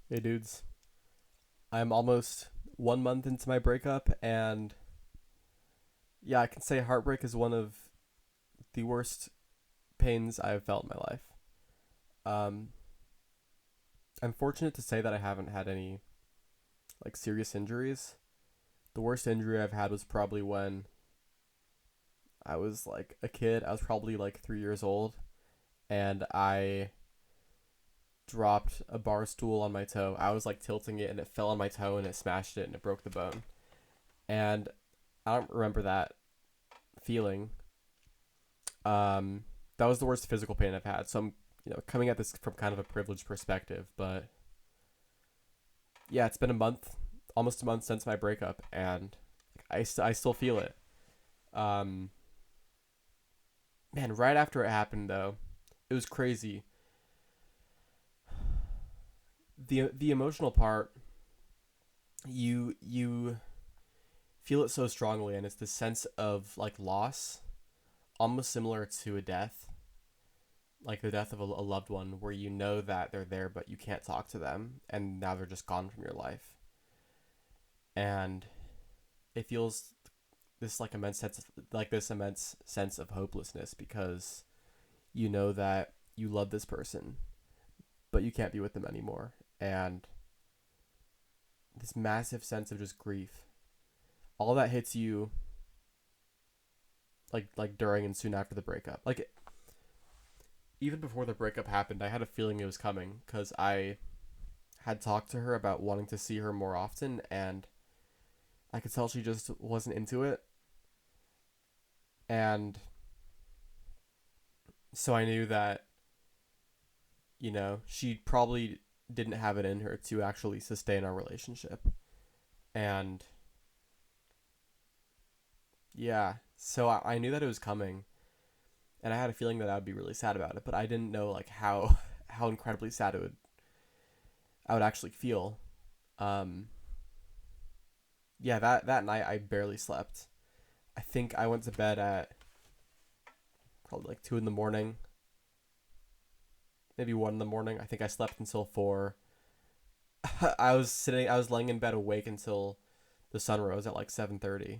Hey dudes, I'm almost 1 month into my breakup, and yeah, I can say heartbreak is one of the worst pains I've felt in my life. Um, I'm fortunate to say that I haven't had any like serious injuries. The worst injury I've had was probably when I was like a kid. I was probably like 3 years old, and I dropped a bar stool on my toe. I was like tilting it, and it fell on my toe, and it smashed it, and it broke the bone. And I don't remember that feeling. Um, that was the worst physical pain I've had. So I'm, coming at this from kind of a privileged perspective, but yeah, it's been a month, almost a month since my breakup, and I still feel it. Um, Man, right after it happened though, it was crazy. The emotional part, you feel it so strongly, and it's the sense of like loss, almost similar to a death, like the death of a loved one, where you know that they're there but you can't talk to them, and now they're just gone from your life. And it feels this immense sense of hopelessness, because you know that you love this person but you can't be with them anymore, and this massive sense of just grief, all that hits you like during and soon after the breakup. Like, even before the breakup happened, I had a feeling it was coming, because I had talked to her about wanting to see her more often, and I could tell she just wasn't into it. And so I knew that, she probably didn't have it in her to actually sustain our relationship. And yeah, so I knew that it was coming, and I had a feeling that I would be really sad about it, but I didn't know like how how incredibly sad I would actually feel. Um, yeah, that night I barely slept. I think I went to bed at probably like 2 in the morning, maybe 1 in the morning. I think I slept until 4. I was laying in bed awake until the sun rose at like 7:30,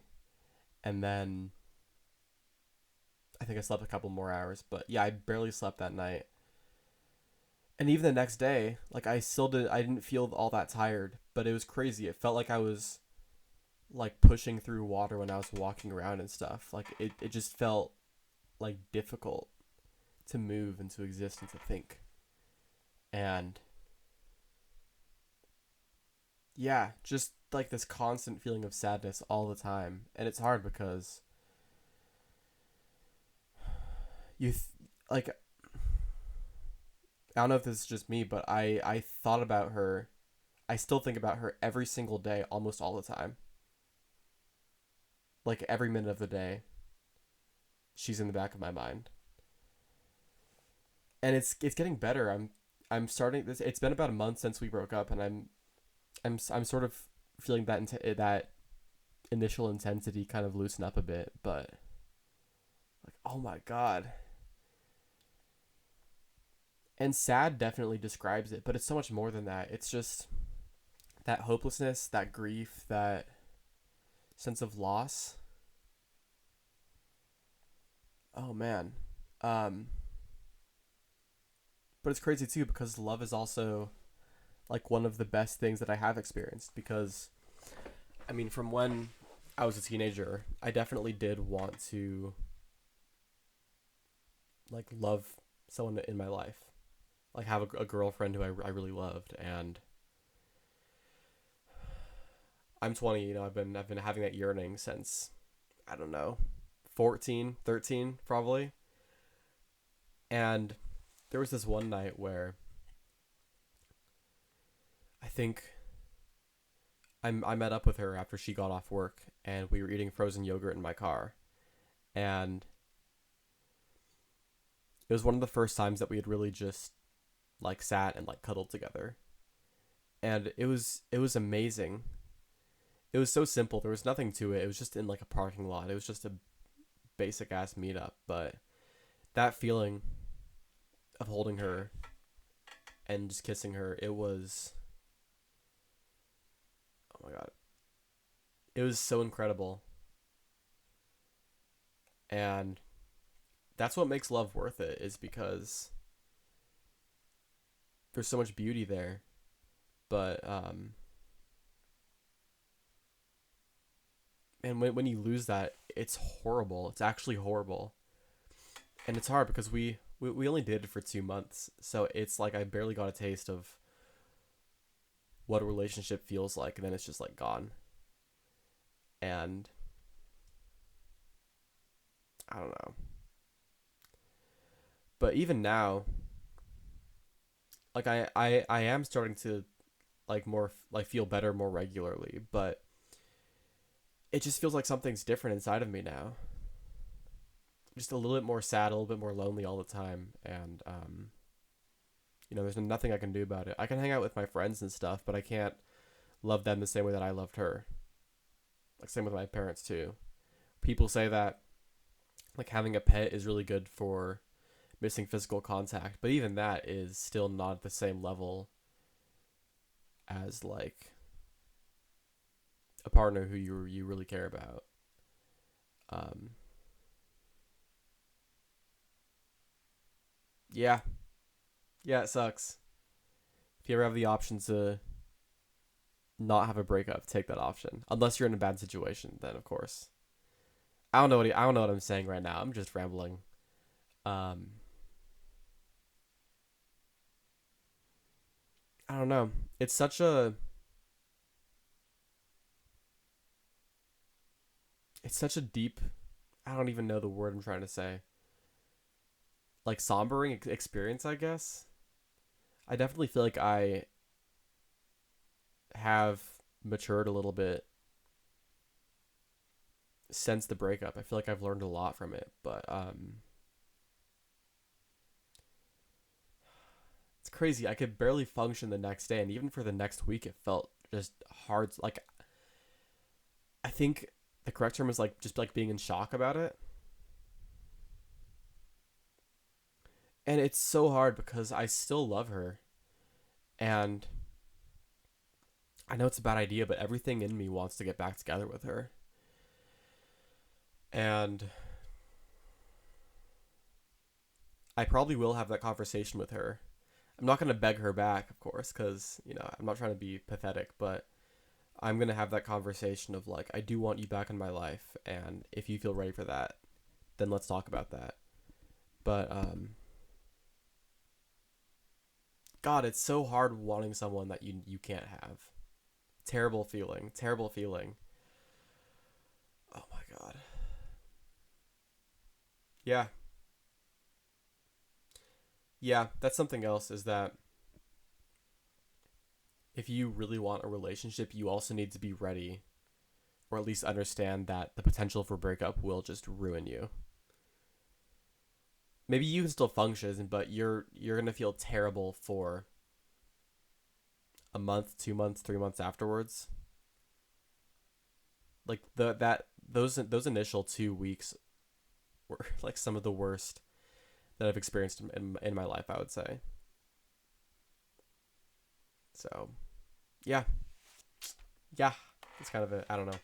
and then I think I slept a couple more hours. But yeah, I barely slept that night. And even the next day, like I didn't feel all that tired, but it was crazy. It felt like I was like pushing through water when I was walking around and stuff. Like it just felt like difficult to move and to exist and to think. And yeah, just like this constant feeling of sadness all the time. And it's hard because you th- like I don't know if this is just me, but I thought about her. I still think about her every single day, almost all the time. Like every minute of the day, she's in the back of my mind, and it's getting better. I'm starting this. It's been about a month since we broke up, and I'm sort of feeling that initial intensity kind of loosen up a bit. But like, oh my god, and sad definitely describes it, but it's so much more than that. It's just that hopelessness, that grief, that sense of loss. Oh man. Um, but it's crazy too, because love is also like one of the best things that I have experienced, because I mean, from when I was a teenager, I definitely did want to like love someone in my life, like have a girlfriend who I really loved. And I'm 20, I've been having that yearning since, I don't know, 14, 13 probably. And there was this one night where I think I met up with her after she got off work, and we were eating frozen yogurt in my car. And it was one of the first times that we had really just like sat and like cuddled together. And it was amazing. It was so simple. There was nothing to it. It was just in like a parking lot. It was just a basic ass meetup, but that feeling of holding her and just kissing her, it was my god, it was so incredible, and that's what makes love worth it. Is because there's so much beauty there, but and when you lose that, it's horrible. It's actually horrible, and it's hard because we only dated for 2 months, so it's like I barely got a taste of what a relationship feels like, and then it's just like gone. And I don't know. But even now, like I am starting to like more like feel better more regularly, but it just feels like something's different inside of me now. Just a little bit more sad, a little bit more lonely all the time, and there's nothing I can do about it. I can hang out with my friends and stuff, but I can't love them the same way that I loved her. Like same with my parents too. People say that like having a pet is really good for missing physical contact, but even that is still not at the same level as like a partner who you really care about. Um, yeah, yeah, it sucks. If you ever have the option to not have a breakup, take that option. Unless you're in a bad situation, then of course. I don't know what I'm saying right now. I'm just rambling. Um, I don't know. It's such a it's such a deep. I don't even know the word I'm trying to say. Like sombering experience, I guess. I definitely feel like I have matured a little bit since the breakup. I feel like I've learned a lot from it, but it's crazy. I could barely function the next day, and even for the next week, it felt just hard. Like I think the correct term is like just like being in shock about it, and it's so hard because I still love her, and I know it's a bad idea, but everything in me wants to get back together with her, and I probably will have that conversation with her. I'm not going to beg her back, of course, because, I'm not trying to be pathetic, but I'm going to have that conversation of, like, I do want you back in my life, and if you feel ready for that, then let's talk about that. But, God, it's so hard wanting someone that you can't have. Terrible feeling. Terrible feeling. Oh, my God. Yeah. Yeah, that's something else is that if you really want a relationship, you also need to be ready or at least understand that the potential for breakup will just ruin you. Maybe you can still function, but you're gonna feel terrible for a month, 2 months, 3 months afterwards. Like those initial 2 weeks were like some of the worst that I've experienced in my life, I would say. So yeah, yeah, it's kind of it. I don't know.